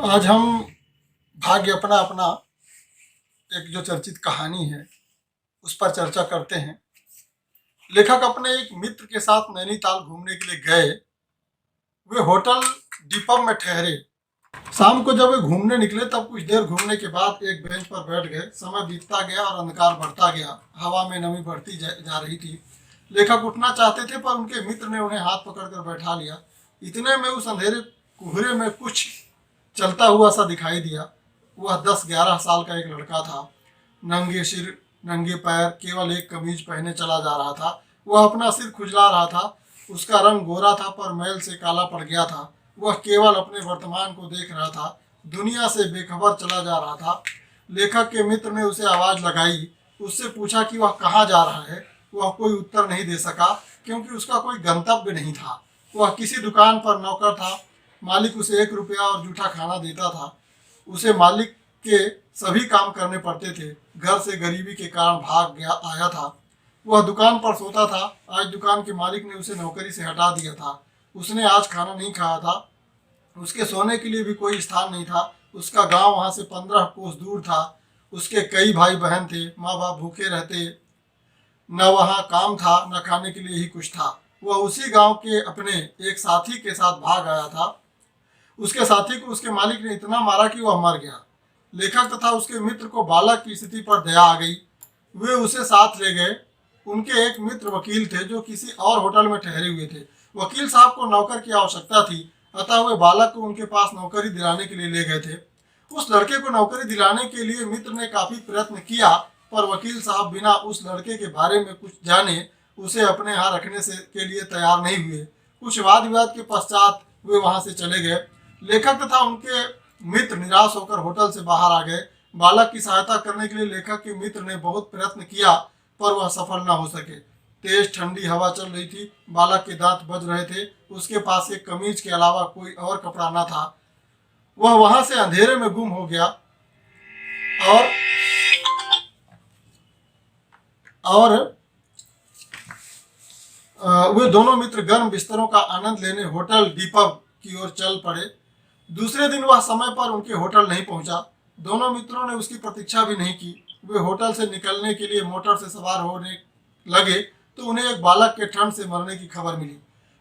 आज हम भाग्य अपना अपना एक जो चर्चित कहानी है उस पर चर्चा करते हैं। लेखक अपने एक मित्र के साथ नैनीताल घूमने के लिए गए। वे होटल दीपम में ठहरे। शाम को जब वे घूमने निकले तब कुछ देर घूमने के बाद एक बेंच पर बैठ गए। समय बीतता गया और अंधकार बढ़ता गया। हवा में नमी बढ़ती जा रही थी। लेखक उठना चाहते थे पर उनके मित्र ने उन्हें हाथ पकड़कर बैठा लिया। इतने में उस अंधेरे कोहरे में कुछ चलता हुआ सा दिखाई दिया। वह 10-11 साल का एक लड़का था। नंगे सिर नंगे पैर, केवल एक कमीज पहने चला जा रहा था। वह अपना सिर खुजला रहा था। उसका रंग गोरा था पर मैल से काला पड़ गया था। वह केवल अपने वर्तमान को देख रहा था, दुनिया से बेखबर चला जा रहा था। लेखक के मित्र ने उसे आवाज़ लगाई, उससे पूछा कि वह कहाँ जा रहा है। वह कोई उत्तर नहीं दे सका क्योंकि उसका कोई गंतव्य नहीं था। वह किसी दुकान पर नौकर था। मालिक उसे 1 रुपया और जूठा खाना देता था। उसे मालिक के सभी काम करने पड़ते थे। घर से गरीबी के कारण भाग गया आया था। वह दुकान पर सोता था। आज दुकान के मालिक ने उसे नौकरी से हटा दिया था। उसने आज खाना नहीं खाया था। उसके सोने के लिए भी कोई स्थान नहीं था। उसका गांव वहां से 15 कोस दूर था। उसके कई भाई बहन थे। माँ बाप भूखे रहते। न वहाँ काम था, न खाने के लिए ही कुछ था। वह उसी गांव के अपने एक साथी के साथ भाग आया था। उसके साथी को उसके मालिक ने इतना मारा कि वह मर गया। लेखक तथा उसके मित्र को बालक की स्थिति पर दया आ गई। वे उसे साथ ले गए। उनके एक मित्र वकील थे जो किसी और होटल में ठहरे हुए थे। वकील साहब को नौकर की आवश्यकता थी, अतः वे बालक को उनके पास नौकरी दिलाने के लिए ले गए थे। उस लड़के को नौकरी दिलाने के लिए मित्र ने काफी प्रयत्न किया, पर वकील साहब बिना उस लड़के के बारे में कुछ जाने उसे अपने यहाँ रखने से के लिए तैयार नहीं हुए। कुछ वाद विवाद के पश्चात वे वहाँ से चले गए। लेखक तथा उनके मित्र निराश होकर होटल से बाहर आ गए। बालक की सहायता करने के लिए लेखक के मित्र ने बहुत प्रयत्न किया, पर वह सफल न हो सके। तेज ठंडी हवा चल रही थी। बालक के दांत बज रहे थे। उसके पास एक कमीज के अलावा कोई और कपड़ा न था। वह वहां से अंधेरे में गुम हो गया और और वे दोनों मित्र गर्म बिस्तरों का आनंद लेने होटल दीपक की ओर चल पड़े। दूसरे दिन वह समय पर उनके होटल नहीं पहुंचा। दोनों मित्रों ने उसकी प्रतीक्षा भी नहीं की। वे होटल से निकलने के लिए मोटर से सवार होने लगे तो उन्हें एक बालक के ठंड से मरने की खबर मिली।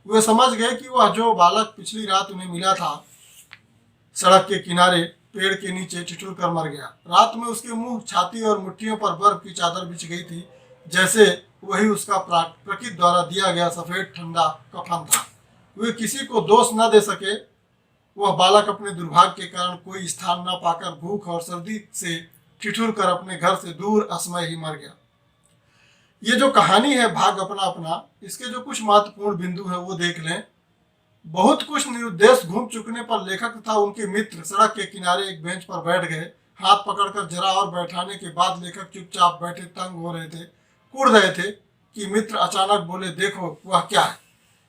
वे समझ गए कि वह जो बालक पिछली रात उन्हें मिला था, सड़क के किनारे पेड़ के नीचे ठिठुर कर मर गया। रात में उसके मुंह, छाती और मुट्ठियों पर बर्फ की चादर बिछ गई थी, जैसे वही उसका प्रकृति द्वारा दिया गया सफेद ठंडा कफन था। वे किसी को दोष न दे सके। वह बालक अपने दुर्भाग्य के कारण कोई स्थान न पाकर भूख और सर्दी से ठिठुर कर अपने घर से दूर असमय ही मर गया। ये जो कहानी है भाग्य अपना अपना, इसके जो कुछ महत्वपूर्ण बिंदु हैं वो देख लें। बहुत कुछ निरुद्देश घूम चुकने पर लेखक तथा उनके मित्र सड़क के किनारे एक बेंच पर बैठ गए। हाथ पकड़कर जरा और बैठाने के बाद लेखक चुपचाप बैठे तंग हो रहे थे, कुड़ रहे थे कि मित्र अचानक बोले, देखो वह क्या है।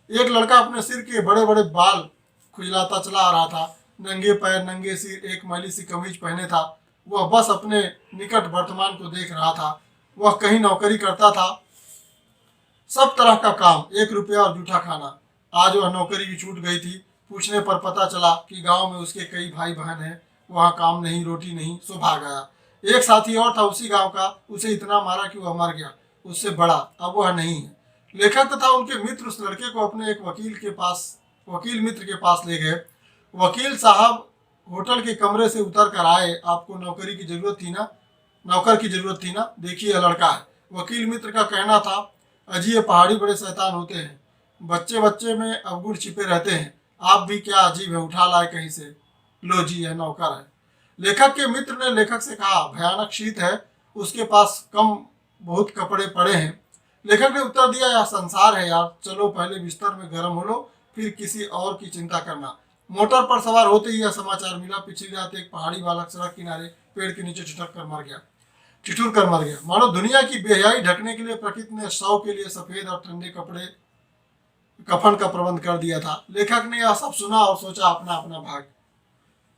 एक लड़का अपने सिर के बड़े बड़े बाल खुजलाता चला आ रहा था। नंगे पैर, नंगे सिर, एक मैली सी कमीज पहने था। वह बस अपने निकट वर्तमान को देख रहा था। वह कहीं नौकरी करता था, सब तरह का काम, 1 रुपया और जूठा खाना। आज वह नौकरी भी छूट गई थी। पूछने पर पता चला कि गांव में उसके कई भाई बहन हैं। वहाँ काम नहीं, रोटी नहीं, सो भाग आया। एक साथी और था उसी गांव का, उसे इतना मारा कि वह मर गया। उससे बड़ा अब वह नहीं है। लेखक तथा उनके मित्र उस लड़के को अपने एक वकील मित्र के पास ले गए। वकील साहब होटल के कमरे से उतर कर आए। आपको नौकर की जरूरत थी ना, देखिए यह लड़का है। वकील मित्र का कहना था, अजी ये पहाड़ी बड़े शैतान होते हैं, बच्चे बच्चे में अवगुण छिपे रहते हैं। आप भी क्या अजीब है, उठा लाए कहीं से, लो जी यह नौकर है। लेखक के मित्र ने लेखक से कहा, भयानक शीत है, उसके पास कम बहुत कपड़े पड़े हैं। लेखक ने उत्तर दिया, यह संसार है यार, चलो पहले बिस्तर में गर्म हो लो, फिर किसी और की चिंता करना। मोटर पर सवार होते ही यह समाचार मिला, पिछली रात एक पहाड़ी बालक सड़क किनारे पेड़ के नीचे ठिठुर कर मर गया। मानो दुनिया की बेहयाई ढकने के लिए प्रकृति ने शव के लिए सफेद और ठंडे कपड़े कफन का प्रबंध कर दिया था। लेखक ने यह सब सुना और सोचा, अपना अपना भाग।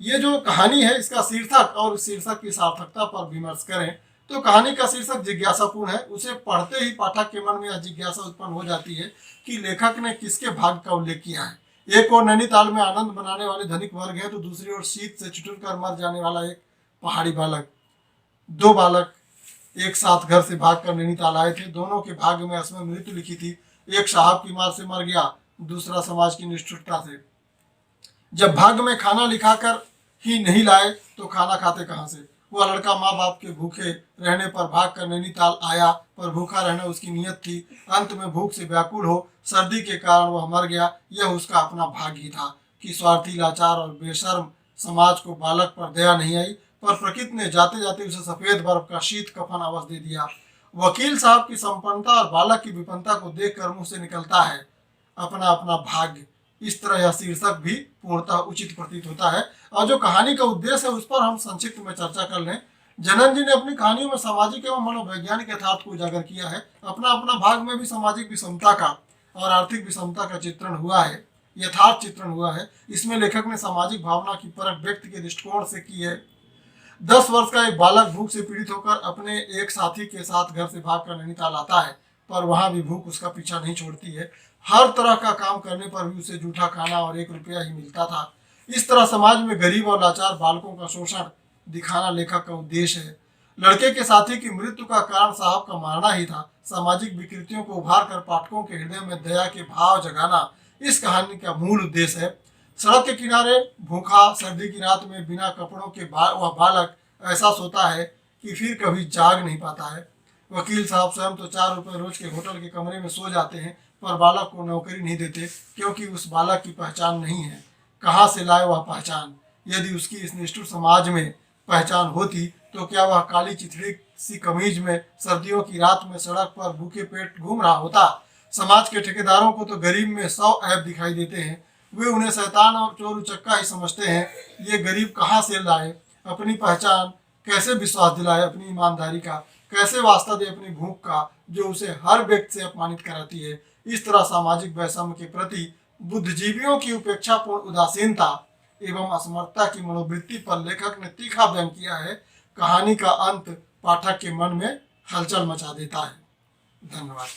ये जो कहानी है इसका शीर्षक और शीर्षक की सार्थकता पर विमर्श करें तो कहानी का शीर्षक जिज्ञासापूर्ण है। उसे पढ़ते ही पाठक के मन में यह जिज्ञासा उत्पन्न हो जाती है कि लेखक ने किसके भाग्य का उल्लेख किया है। एक और नैनीताल में आनंद मनाने वाले धनिक वर्ग है तो दूसरी ओर शीत से छिटुर कर मर जाने वाला एक पहाड़ी बालक। दो बालक एक साथ घर से भागकर नैनीताल आए थे। दोनों के भाग्य में असमय मृत्यु लिखी थी। एक साहब की मार से मर गया, दूसरा समाज की निष्ठुरता से। जब भाग्य में खाना लिखा कर ही नहीं लाए तो खाना खाते कहाँ से। वह लड़का माँ बाप के भूखे रहने पर भाग कर नैनीताल आया, पर भूखा रहना उसकी नियत थी। अंत में भूख से व्याकुल हो सर्दी के कारण वह मर गया। यह उसका अपना भाग्य ही था कि स्वार्थी, लाचार और बेशर्म समाज को बालक पर दया नहीं आई, पर प्रकृति ने जाते जाते उसे सफेद बर्फ का शीत कफन अवश्य दे दिया। वकील साहब की संपन्नता और बालक की विपन्नता को देखकर मुंह से निकलता है अपना अपना भाग्य। इस तरह यह शीर्षक भी पूर्णतः उचित प्रतीत होता है। और जो कहानी का उद्देश्य है उस पर हम संक्षिप्त में चर्चा कर लें। जनन जी ने अपनी कहानियों में सामाजिक एवं मनोवैज्ञानिक यथार्थ को उजागर किया है। अपना अपना भाग में भी सामाजिक विषमता का और आर्थिक विषमता का चित्रण हुआ है, यथार्थ चित्रण हुआ है। इसमें लेखक ने सामाजिक भावना की परख व्यक्ति के दृष्टिकोण से की है। 10 वर्ष का एक बालक भूख से पीड़ित होकर अपने एक साथी के साथ घर से भागकर नैनीताल आता है, पर वहां भी भूख उसका पीछा नहीं छोड़ती है। हर तरह का काम करने पर भी उसे जूठा खाना और 1 रुपया ही मिलता था। इस तरह समाज में गरीब और लाचार बालकों का शोषण दिखाना लेखक का उद्देश्य है। लड़के के साथी की मृत्यु का कारण साहब का मारना ही था। सामाजिक विकृतियों को उभार कर पाठकों के हृदय में दया के भाव जगाना इस कहानी का मूल उद्देश्य है। सड़क के किनारे भूखा सर्दी की रात में बिना कपड़ों के वह बालक ऐसा सोता है कि फिर कभी जाग नहीं पाता है। वकील साहब स्वयं तो 4 रुपये रोज के होटल के कमरे में सो जाते हैं, पर बालक को नौकरी नहीं देते क्योंकि उस बालक की पहचान नहीं है। कहाँ से लाए वह पहचान? यदि उसकी इस निष्ठुर समाज में पहचान होती तो क्या वह काली चिथड़ी सी कमीज में सर्दियों की रात में सड़क पर भूखे पेट घूम रहा होता? समाज के ठेकेदारों को तो गरीब में 100 ऐब दिखाई देते हैं। वे उन्हें शैतान और चोर उचक्का ही समझते हैं। ये गरीब कहाँ से लाए अपनी पहचान? कैसे विश्वास दिलाए अपनी ईमानदारी का? कैसे वास्ता दे अपनी भूख का जो उसे हर व्यक्ति से अपमानित कराती है? इस तरह सामाजिक वैषम्य के प्रति बुद्धिजीवियों की उपेक्षापूर्ण उदासीनता एवं असमर्थता की मनोवृत्ति पर लेखक ने तीखा व्यंग किया है। कहानी का अंत पाठक के मन में हलचल मचा देता है। धन्यवाद।